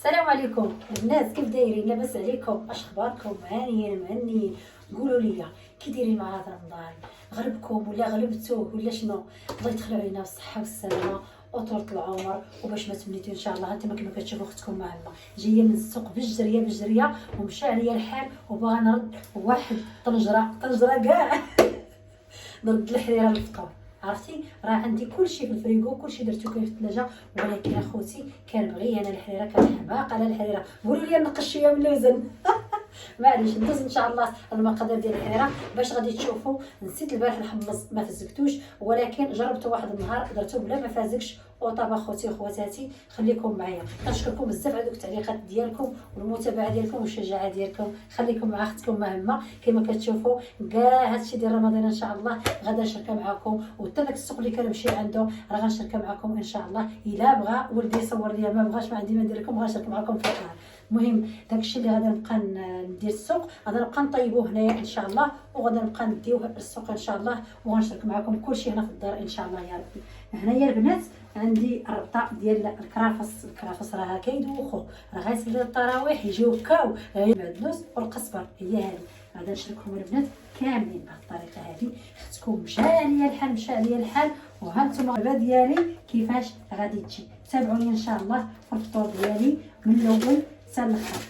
السلام عليكم الناس، كيف دايرين؟ لاباس عليكم؟ اش اخباركم؟ مهنيين. قولوا لي كي دايرين مع هذا رمضان؟ غلبكم ولا غلبتوه ولا شنو؟ الله يدخل علينا بالصحه والسلامه وطولة العمر وباش ما تمنيتو ان شاء الله. انتما كما كتشوفوا اختكم مهمه جايه من السوق بالجريه ومشى عليا الحال وباغا نرد واحد طنجره كاع نرد الحريره للفطور. عرفتي راه عندي كلشي في الفريغو، كلشي درتو كاين في الثلاجه، ولكن اخوتي كنبغي انا الحريره، كنحماق على الحريره. قولوا لي نقص شويه من الوزن معليش ندوز ان شاء الله المقادير ديال الحريره باش غادي تشوفوا. نسيت البارح نحمص ما فزكتوش، ولكن جربته واحد النهار درتو بلا ما فازكش وطاب. اخوتي وخواتاتي خليكم معايا، كنشكركم بزاف على دوك التعليقات ديالكم والمتابعه ديالكم والشجاعه ديالكم. خليكم مع اختكم مهمه كما كتشوفوا. كاع هادشي ديال رمضان ان شاء الله غادا نشاركها معكم، وحتى داك السوق اللي كنمشي عنده راه غنشاركها معكم ان شاء الله. الا بغى ولدي يصور ليا، ما بغاش ما عندي ما ندير لكم، غنشارك معكم في النهار. المهم داكشي اللي غادا نبقى ندير السوق غادا نبقى نطيبوه هنايا ان شاء الله، وغادا نبقى نديوه السوق ان شاء الله، وغنشارك معكم كلشي هنا في الدار ان شاء الله يا ربي. هنايا البنات عندي الربطه ديال الكرافس راه كيدوخو، راه غيصلي التراويح يجيو كاو المعدنوس والقزبر. هي هذه غادا نشاركهم البنات كاملين بهذه الطريقه هذه. اختكم مشى عليا الحال وها نتوما الباب ديالي كيفاش غادي تجي. تابعوني ان شاء الله في الفطور ديالي من الاول حتى الاخر.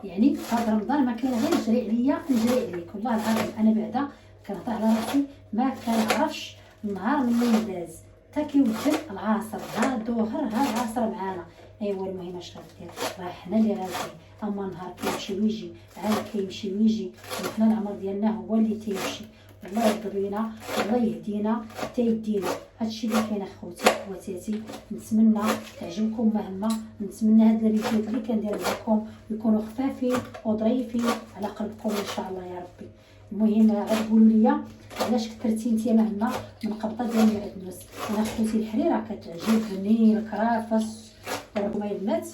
يعني هذا رمضان ما كاين غير نجري عليك والله العظيم. انا بعدا كنهضر على راسي ما كنعرفش النهار منين داز حتى كيوجد العصر. ها الظهر ها العصر معانا. ايوا المهم اش غندير، راه حنا اللي غادي. اما النهار كيمشي ويجي، عاد كيمشي ويجي، وحنا العمر ديالنا هو اللي تيمشي. الله يرضى بينا، الله يهدينا حتى يدينا. هادشي اللي كاين اخوتي وخواتاتي. نتمنى تعجبكم مهمه، نتمنى هاد الفيديوهات اللي كندير معكم يكونوا خفافين وظريفين على قلبكم ان شاء الله يا ربي. المهم غير قولوا لي علاش كثرتي نتيا مهمه من قبطه ديال المعدنوس. انا خوتي الحريره كتعجبني، الكرافس ربما يا البنات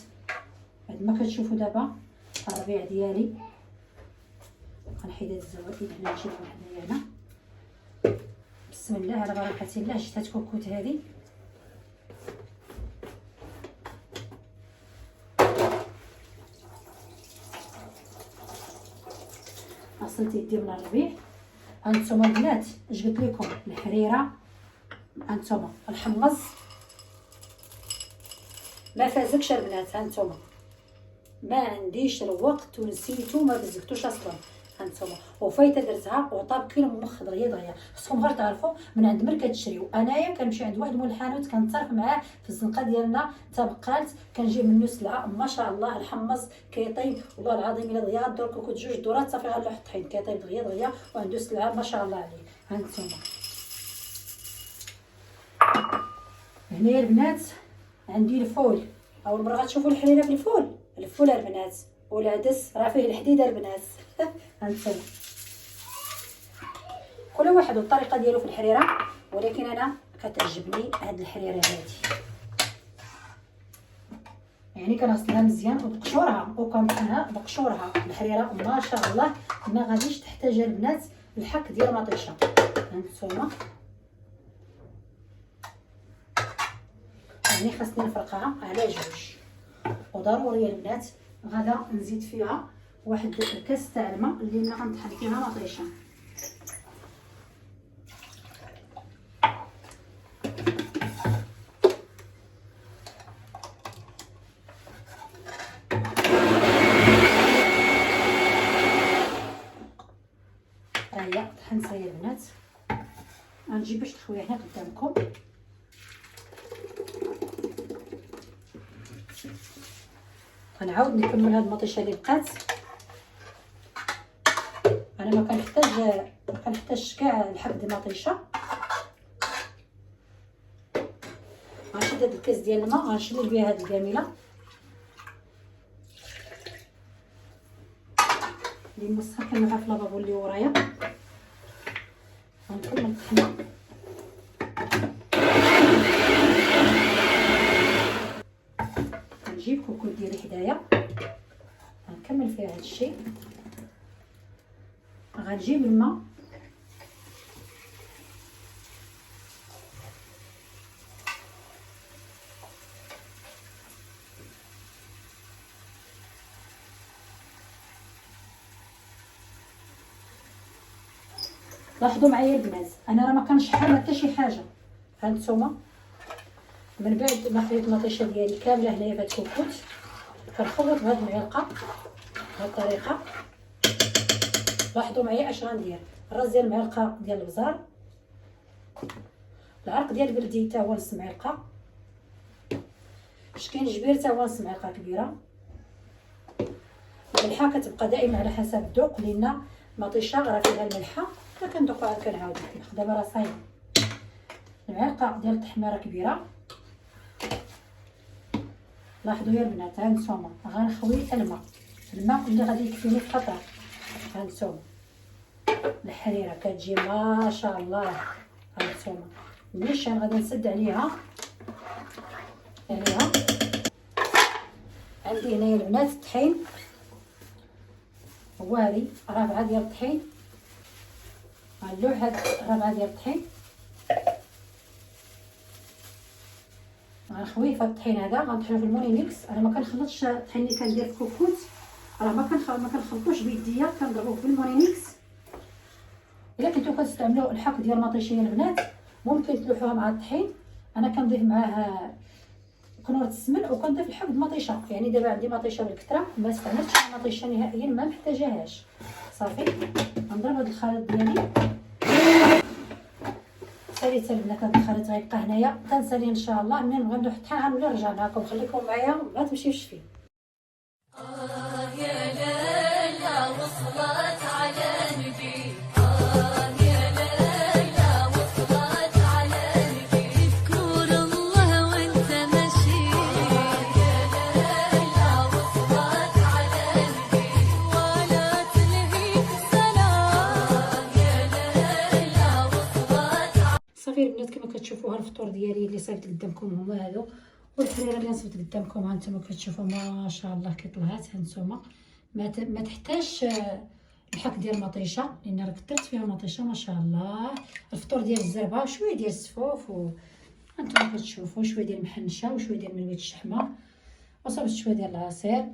بعد ما كتشوفوا دابا الربيع ديالي. غنحيد هاد الزوائد هنا، نجيب وحده هنا. بسم الله على بركه الله. شفت هاد الكوكوت هذه غسلت يدي من الربيع. هانتوما البنات جبت لكم الحريره، هانتوما الحمص ما فازكش البنات. هانتوما ما عنديش الوقت ونسيتو ما بزكتوش اصلا. هانتوما وفايته درتها وطاب كيلو مخ دغيا. خصكم غير تعرفوا من عند من كتشريو. انايا كنمشي عند واحد مول الحانوت كنتصرف معاه في الزنقه ديالنا تبقات، كنجيب منو سلعه ما شاء الله. الحمص كيطيب والله العظيم الا دغيا الدور كوكوت جوج دورات صافي غنلوح الطحين كيطيب دغيا وعنده سلعه ما شاء الله عليه. هانتوما هنايا البنات عندي الفول. اول مره غتشوفوا الحريره في الفول البنات، والعدس راه فيه الحديده البنات هانتوما كل واحد والطريقه ديالو في الحريره، ولكن انا كتعجبني هاد الحريره هادي. يعني كنغسلها مزيان وبقشورها وكنطحنها بقشورها. الحريره ما شاء الله ما غاديش تحتاج البنات الحك ديال مطيشه. هانتوما يعني خاصني نفرقها على جوج، وضروري البنات غدا نزيد فيها واحد الكاس تاع الماء اللي غنطحن فيها مطيشه. هيا طحنت يا البنات. غنجي باش تخويها هنا قدامكم. غنعاود نكمل هاد المطيشه اللي بقات. انا ما كنحتاجش كاع الحك ديال المطيشه. غنشد هاد الكاس ديال الماء غنشمل بها هاد الكامله اللي موسخه كنغا في لابابو اللي ورايا. غنكمل الطحنه. غنجيب كوكوت ديالي حدايا غنكمل فيها هاد الشيء. غنجيب الماء لاحظوا معايا البنات، انا راه ما كنشحر حتى شي حاجه. هانتوما من بعد ما خليت المطيشه ديالي كامله هنايا بهاد الكوكوت كنخلط بهاد المعلقه بهاد الطريقه. لاحظوا معايا اش غندير: الراس ديال المعلقه ديال البزار، العرق ديال البردي حتى هو نص معلقه، شكينجبير حتى هو نص معلقه كبيره. الملحه كتبقى دائما على حسب الذوق، لان المطيشه راه فيها الملحه، فكندوقو عاد كنعاود نطيح. دابا راه صايب المعلقه ديال التحميره كبيره. لاحظوا يا البنات، هانتوما غنخوي الماء اللي غادي يكفيني فقط. هانتوما الحريره كتجي ما شاء الله. هانتوما النيشان غادي نسد عليها. عندي هنايا البنات الطحين، هو هادي رابعه ديال الطحين. غنلوح هاد رابعه ديال الطحين، غنخويه في الطحين هذا، غنطحنو في الموني ميكس. انا ما كنخلطش الطحين اللي كندير في كوكوت، راه ما كنخلطوش بيديا، كنضربوه في الموني ميكس. الا كنتو كتستعملوا الحك ديال المطيشه يا البنات ممكن تلوحوها مع الطحين. انا كنضيف معاه كنورة السمن وكنضيف الحك المطيشه. يعني دابا عندي مطيشه بالكثره، ما استعملتش المطيشه نهائيا، ما محتاجاهاش. صافي غنضرب هذا الخليط ديالي. ساليت البنات هذا الخليط غيبقى هنايا كنساليه ان شاء الله. منين بغا ندوح الطحين غنولي نرجع معكم. خليكم معايا ما تمشيوش فيه. يا ليلى وصلت على نبي، يا ليلى وصلت على نبي، اذكر الله وانت ماشي. يا ليلى وصلت على نبي ولا تلهيك الصلاة. يا ليلى وصلت. صافي البنات كما كتشوفوا الفطور ديالي اللي صايبت قدامكم هما هادو، والحريره اللي نصبت قدامكم هانتوما كتشوفوا ما شاء الله كي طلعت. هانتوما ما تحتاجش الحك ديال المطيشه، لان راه كثرت فيها المطيشه ما شاء الله. الفطور ديال الزربه شويه ديال السفوف، هانتوما كتشوفوا شويه ديال المحنشه وشويه ديال ملويه الشحمه، وصبت شويه ديال العصير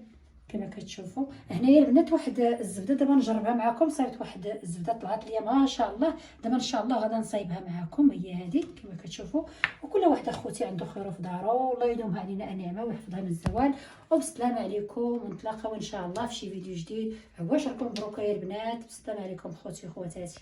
كما كتشوفوا. هنايا البنات واحد الزبده دابا نجربها معكم. صايبت واحد الزبده طلعت ليا ما شاء الله. دابا ان شاء الله غادا نصايبها معكم. هي هذه كما كتشوفوا. وكل واحد اخوتي عنده خير في دارو، الله يدومها علينا النعمه ويحفظها من الزوال. وبسلامه عليكم، ونتلاقاو ان شاء الله في شي فيديو جديد. عواشركم مبروكه يا البنات. بسلامه عليكم خوتي وخواتاتي.